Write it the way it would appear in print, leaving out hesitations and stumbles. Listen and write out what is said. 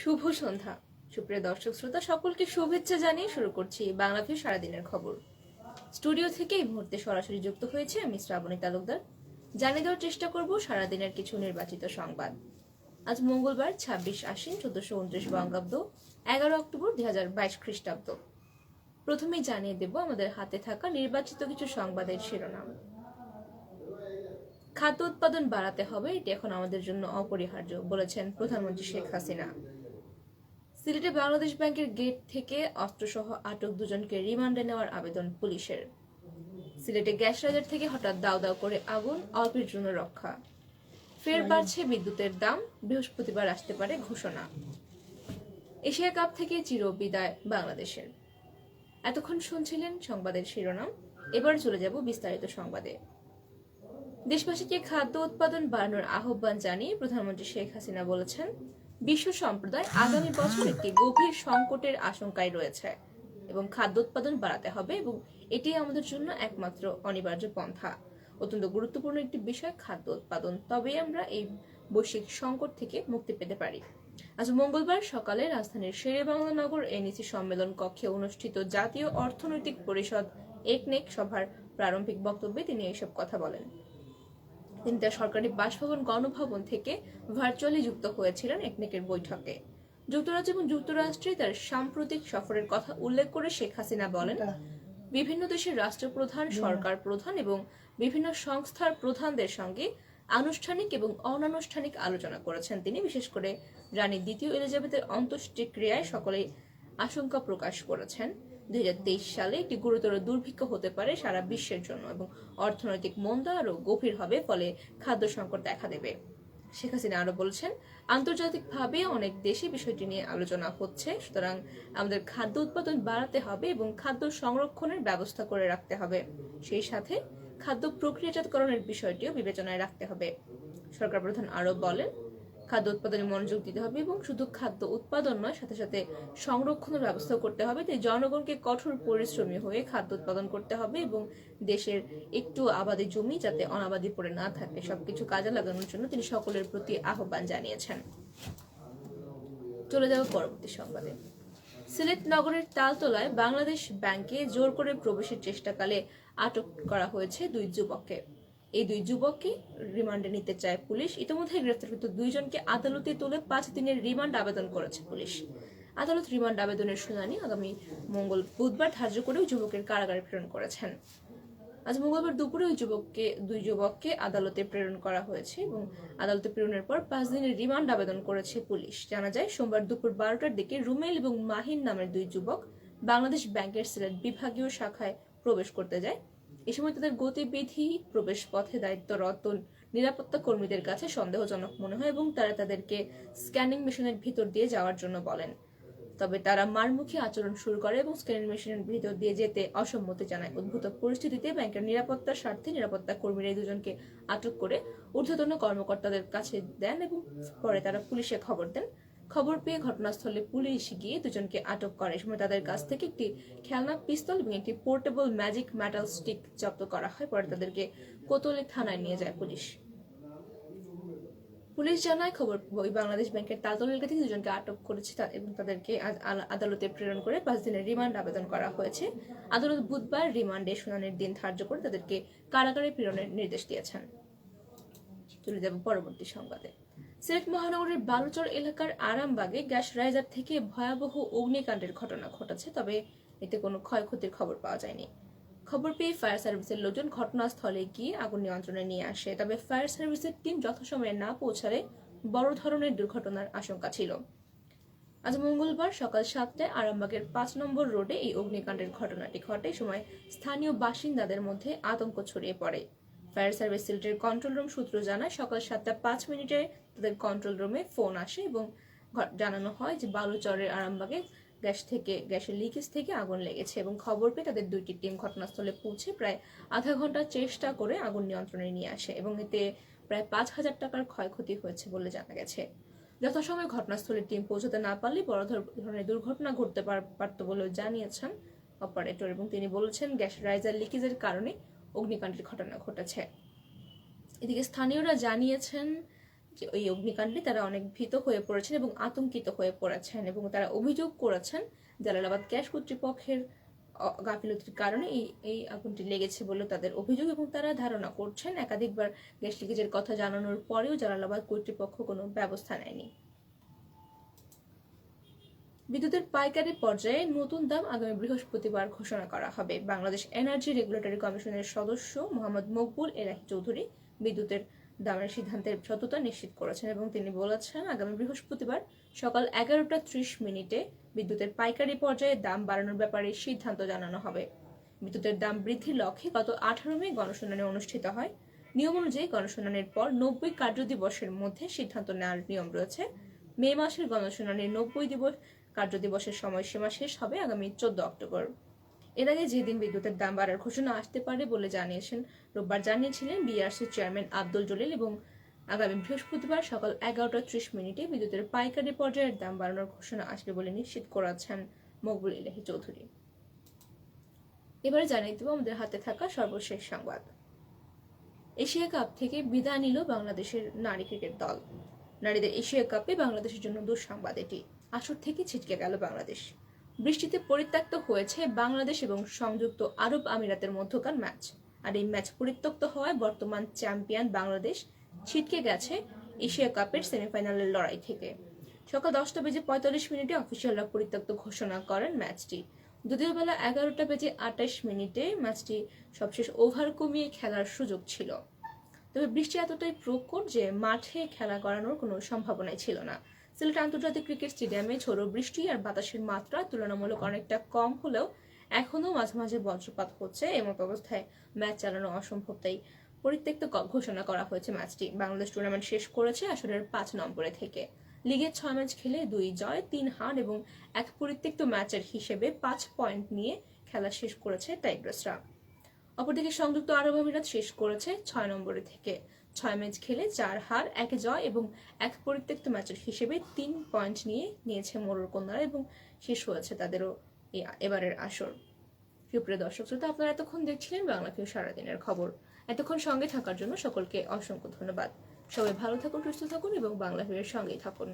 শুভ সন্ধ্যা সুপ্রিয় দর্শক শ্রোতা সকলকে শুভেচ্ছা জানিয়ে শুরু করছি বাংলাদেশ সারাদিনের খবর। স্টুডিও থেকে এই মুহূর্তে সরাসরি যুক্ত হয়েছে আমি শ্রাবণী তালুকদার। জানিয়ে দেওয়ার চেষ্টা করব সারাদিনের কিছু নির্বাচিত সংবাদ। আজ মঙ্গলবার 26 আশ্বিন 1429 বঙ্গাব্দ 11 অক্টোবর 2022 খ্রিস্টাব্দ। প্রথমেই জানিয়ে দেব আমাদের হাতে থাকা নির্বাচিত কিছু সংবাদের শিরোনাম। খাদ্য উৎপাদন বাড়াতে হবে, এটি এখন আমাদের জন্য অপরিহার্য বলেছেন প্রধানমন্ত্রী শেখ হাসিনা। সিলেটে বাংলাদেশ ব্যাংকের গেট থেকে অস্ত্রসহ আটক দুজনকে রিমান্ডে নেওয়ার আবেদন পুলিশের। সিলেটে গ্যাস রাজার থেকে হঠাৎ দাউ দাউ করে আগুন, অল্পের জন্য রক্ষা। ফের বাড়ছে বিদ্যুতের দাম, বৃহস্পতিবার আসতে পারে ঘোষণা। এশিয়া কাপ থেকে চির বিদায় বাংলাদেশের। এতক্ষণ শুনছিলেন সংবাদের শিরোনাম, এবার চলে যাব বিস্তারিত সংবাদে। দেশবাসীকে খাদ্য উৎপাদন বাড়ানোর আহ্বান জানিয়ে প্রধানমন্ত্রী শেখ হাসিনা বলেছেন, বিশ্ব সম্প্রদায় আগামী বছর একটি গভীর সংকটের আশঙ্কায় রয়েছে এবং খাদ্য উৎপাদন বাড়াতে হবে এবং এটি আমাদের জন্য একমাত্র অনিবার্য পন্থা। অত্যন্ত গুরুত্বপূর্ণ একটি বিষয় খাদ্য উৎপাদন, তবেই আমরা এই বৈশ্বিক সংকট থেকে মুক্তি পেতে পারি। আজ মঙ্গলবার সকালে রাজধানীর শেরেবাংলা নগর এনইসি সম্মেলন কক্ষে অনুষ্ঠিত জাতীয় অর্থনৈতিক পরিষদ একনেক সভার প্রারম্ভিক বক্তব্যে তিনি এসব কথা বলেন। তিনি তার সরকারি বাসভবন গণভবন থেকে ভার্চুয়ালি যুক্ত হয়েছিলেন একনেকের বৈঠকে। যুক্তরাজ্য এবং যুক্তরাষ্ট্রে তার সাম্প্রতিক সফরের কথা উল্লেখ করে শেখ হাসিনা বলেন, বিভিন্ন দেশের রাষ্ট্রপ্রধান, সরকার প্রধান এবং বিভিন্ন সংস্থার প্রধানদের সঙ্গে আনুষ্ঠানিক এবং অনানুষ্ঠানিক আলোচনা করেছেন তিনি। বিশেষ করে রানী দ্বিতীয় এলিজাবেথের অন্ত্যেষ্টিক্রিয়ায় সকলেই আশঙ্কা প্রকাশ করেছেন 2023 সালে একটি গুরুতর দুর্ভিক্ষ হতে পারে সারা বিশ্বের জন্য এবং অর্থনৈতিক মন্দা আরও গভীর হবে, ফলে খাদ্য সংকট দেখা দেবে। শেখ হাসিনা আরো বলছেন, আন্তর্জাতিকভাবে অনেক দেশে বিষয়টি নিয়ে আলোচনা হচ্ছে, সুতরাং আমাদের খাদ্য উৎপাদন বাড়াতে হবে এবং খাদ্য সংরক্ষণের ব্যবস্থা করে রাখতে হবে। সেই সাথে খাদ্য প্রক্রিয়াজাতকরণের বিষয়টিও বিবেচনায় রাখতে হবে। সরকার প্রধান আরো বলেন, খাদ্য উৎপাদনে মনোযোগ দিতে হবে এবং শুধু খাদ্য উৎপাদন নয়, সাথে সাথে সংরক্ষণের ব্যবস্থা করতে হবে। তাই জনগণকে কঠোর পরিশ্রমী হয়ে খাদ্য উৎপাদন করতে হবে এবং দেশের একটু আবাদি জমি যাতে অনাবাদি পড়ে না থাকে সবকিছু কাজে লাগানোর জন্য তিনি সকলের প্রতি আহ্বান জানিয়েছেন। চলে যাব পরবর্তী সংবাদে। সিলেট নগরের তালতলায় বাংলাদেশ ব্যাংকে জোর করে প্রবেশের চেষ্টাকালে আটক করা হয়েছে দুই যুবককে। এই দুই যুবককে রিমান্ডে নিতে চায় পুলিশ। ইতিমধ্যে গ্রেফতারকৃত দুইজনকে আদালতে তুলে 5 দিনের রিমান্ড আবেদন করেছে পুলিশ। আদালত রিমান্ড আবেদনের শুনানি আগামী বুধবার ধার্য করে ওই যুবকের কারাগারে প্রেরণ করেছেন। আজ মঙ্গলবার দুপুরে দুই যুবককে আদালতে প্রেরণ করা হয়েছে এবং আদালতে প্রেরণের পর 5 দিনের রিমান্ড আবেদন করেছে পুলিশ। জানা যায়, সোমবার দুপুর 12টার দিকে রুমেল এবং মাহিন নামের দুই যুবক বাংলাদেশ ব্যাংকের সিলেট বিভাগীয় শাখায় প্রবেশ করতে যায়। এ সময় তাদের গতিবিধি প্রবেশ পথে দায়িত্বরত নিরাপত্তা কর্মীদের কাছে সন্দেহজনক মনে হয় এবং তারা তাদেরকে স্ক্যানিং মেশিনের ভিতর দিয়ে যাওয়ার জন্য বলেন। তবে তারা মারমুখী আচরণ শুরু করে এবং স্ক্যানিং মেশিনের ভিতর দিয়ে যেতে অসম্মতি জানায়। উদ্ভূত পরিস্থিতিতে ব্যাংকের নিরাপত্তার স্বার্থে নিরাপত্তা কর্মীরা এই দুজনকে আটক করে ঊর্ধ্বতন কর্মকর্তাদের কাছে দেন এবং পরে তারা পুলিশে খবর দেন। খবর পেয়ে ঘটনাস্থলে পুলিশ গিয়ে দুজনকে আটক করে। সময় তাদের কাছ থেকে একটি খেলনা পিস্তল এবং একটি পোর্টেবল ম্যাজিক মেটাল স্টিক জব্দ করা হয়। পরে তাদেরকে কোতোয়ালি থানায় নিয়ে যায় পুলিশ। পুলিশ জানায়, খবর ওই বাংলাদেশ ব্যাংকের তালতলা এলাকা থেকে দুজনকে আটক করেছে এবং তাদেরকে আদালতে প্রেরণ করে 5 দিনের রিমান্ড আবেদন করা হয়েছে। আদালত বুধবার রিমান্ডে শুনানির দিন ধার্য করে তাদেরকে কারাগারে প্রেরণের নির্দেশ দিয়েছেন। চলে যাব পরবর্তী সংবাদে। সিলেট মহানগরের বালুচর এলাকার আরামবাগে গ্যাস রাইজার থেকে ভয়াবহ অগ্নিকাণ্ডের ঘটনা ঘটেছে, তবে এতে কোনো ক্ষয়ক্ষতির খবর পাওয়া যায়নি। খবর পেয়ে ফায়ার সার্ভিসের লোকজন ঘটনাস্থলে গিয়ে আগুন নিয়ন্ত্রণে নিয়ে আসে, তবে ফায়ার সার্ভিসের টিম যথাসময়ে না পৌঁছালে বড় ধরনের দুর্ঘটনার আশঙ্কা ছিল। আজ মঙ্গলবার সকাল 7টায় আরামবাগের 5 নম্বর রোডে এই অগ্নিকাণ্ডের ঘটনাটি ঘটে। সময় স্থানীয় বাসিন্দাদের মধ্যে আতঙ্ক ছড়িয়ে পড়ে। ফায়ার সার্ভিস সিলেটের কন্ট্রোল রুম সূত্র জানায়, সকাল 7:05 তাদের কন্ট্রোল রুমে ফোন আসে এবং জানানো হয় যে বালুচরের আরামবাগে গ্যাসের লিকেজ থেকে আগুন লেগেছে এবং খবর পেয়ে তাদের দুইটি টিম ঘটনাস্থলে পৌঁছে প্রায় আধা ঘন্টা চেষ্টা করে আগুন নিয়ন্ত্রণে নিয়ে আসে এবং এতে প্রায় 5,000 টাকার ক্ষয়ক্ষতি হয়েছে বলে জানা গেছে। যথাসময়ে ঘটনাস্থলে টিম পৌঁছাতে না পারলে বড় ধরনের দুর্ঘটনা ঘটতে পারত বলেও জানিয়েছেন অপারেটর এবং তিনি বলেছেন, গ্যাস রাইজার লিকেজের কারণে অগ্নিকাণ্ডের ঘটনা ঘটেছে। এদিকে স্থানীয়রা জানিয়েছেন যে ওই অগ্নিকাণ্ডে তারা অনেক ভীত হয়ে পড়েছেন এবং আতঙ্কিত হয়ে পড়েছেন, এবং তারা অভিযোগ করেছেন জালালাবাদ গ্যাস কর্তৃপক্ষের গাফিলতির কারণে এই আগুনটি লেগেছে বলে তাদের অভিযোগ, এবং তারা ধারণা করছেন একাধিকবার গ্যাস লিকেজের কথা জানানোর পরেও জালালাবাদ কর্তৃপক্ষ কোনো ব্যবস্থা নেয়নি। বিদ্যুতের পাইকারি পর্যায়ে নতুন দাম আগামী বৃহস্পতিবার ঘোষণা করা হবে। বাংলাদেশ এনার্জি রেগুলেটরি কমিশনের সদস্য মোহাম্মদ মকবুল এলাহী চৌধুরী বিদ্যুতের দামের সিদ্ধান্তের সত্যতা নিশ্চিত করেছেন, এবং তিনি বলেছেন আগামী বৃহস্পতিবার সকাল 11টা 30 মিনিটে বিদ্যুতের পাইকারি পর্যায়ে দাম বাড়ানোর ব্যাপারে সিদ্ধান্ত জানানো হবে। বিদ্যুতের দাম বৃদ্ধির লক্ষ্যে গত 18 মে গণশুনানি অনুষ্ঠিত হয়। নিয়ম অনুযায়ী গণশুনানির পর 90 কার্যদিবসের মধ্যে সিদ্ধান্ত নেওয়ার নিয়ম রয়েছে। মে মাসের গণশুনানির 90 কার্যদিবসের সময়সীমা শেষ হবে আগামী 14 অক্টোবর। এর আগে যেদিন বিদ্যুতের দাম বাড়ার ঘোষণা আসতে পারে বলে রোববার জানিয়েছিলেন বিআরসি চেয়ারম্যান আব্দুল জলিল, এবং আগামী বৃহস্পতিবার সকাল 11টা 30 মিনিটে বিদ্যুতের পাইকারি পর্যায়ের দাম বাড়ানোর ঘোষণা আসবে বলে নিশ্চিত করেছেন মকবুল এলাহী চৌধুরী। এবারে জানিয়ে দেব আমাদের হাতে থাকা সর্বশেষ সংবাদ। এশিয়া কাপ থেকে বিদায় নিল বাংলাদেশের নারী ক্রিকেট দল। নারীদের এশিয়া কাপে বাংলাদেশের জন্য দুঃসংবাদ এটি। আসর থেকে ছিটকে গেল বাংলাদেশ। বৃষ্টিতে পরিত্যক্ত হয়েছে বাংলাদেশ এবং সংযুক্ত আরব আমিরাতের মধ্যকার ম্যাচ। আর এই ম্যাচ পরিত্যক্ত হওয়ায় বর্তমান চ্যাম্পিয়ন বাংলাদেশ ছিটকে গেছে এশিয়া কাপের সেমিফাইনালের লড়াই থেকে। সকাল 10টা 45 মিনিটে অফিসিয়ালরা পরিত্যক্ত ঘোষণা করেন ম্যাচটি। যদিও বেলা 11টা 28 মিনিটে ম্যাচটি সবশেষ ওভার কমিয়ে খেলার সুযোগ ছিল, তবে বৃষ্টি এতটাই প্রখর যে মাঠে খেলা করানোর কোনো সম্ভাবনাই ছিল না। সিলেট আন্তর্জাতিক ক্রিকেট স্টেডিয়ামে ঝোড়ো বৃষ্টি আর বাতাসের মাত্রা তুলনামূলক অনেকটা কম হলেও এখনও মাঝে মাঝে বজ্রপাত হচ্ছে। এমত অবস্থায় ম্যাচ চালানো অসম্ভব, তাই পরিত্যক্ত ঘোষণা করা হয়েছে ম্যাচটি। বাংলাদেশ টুর্নামেন্ট শেষ করেছে আসরের 5 নম্বরে থেকে। লিগে 6 ম্যাচ খেলে 2 জয় 3 হার এবং 1 পরিত্যক্ত ম্যাচের হিসেবে 5 পয়েন্ট নিয়ে খেলা শেষ করেছে টাইগ্রাসরা। অপরদিকে সংযুক্ত আরব আমিরাত শেষ করেছে 6 নম্বরে থেকে। 6 ম্যাচ খেলে 4 হার 1 জয় এবং 1 পরিত্যক্ত ম্যাচের হিসেবে 3 পয়েন্ট নিয়েছে মোরর কন্যারা, এবং শেষ হয়েছে তাদেরও এবারের আসর। সুপ্রিয় দর্শক শ্রোতা, আপনারা এতক্ষণ দেখছিলেন বাংলাদেশের সারাদিনের খবর। এতক্ষণ সঙ্গে থাকার জন্য সকলকে অসংখ্য ধন্যবাদ। সবাই ভালো থাকুন, সুস্থ থাকুন এবং বাংলাদেশের সঙ্গেই থাকুন।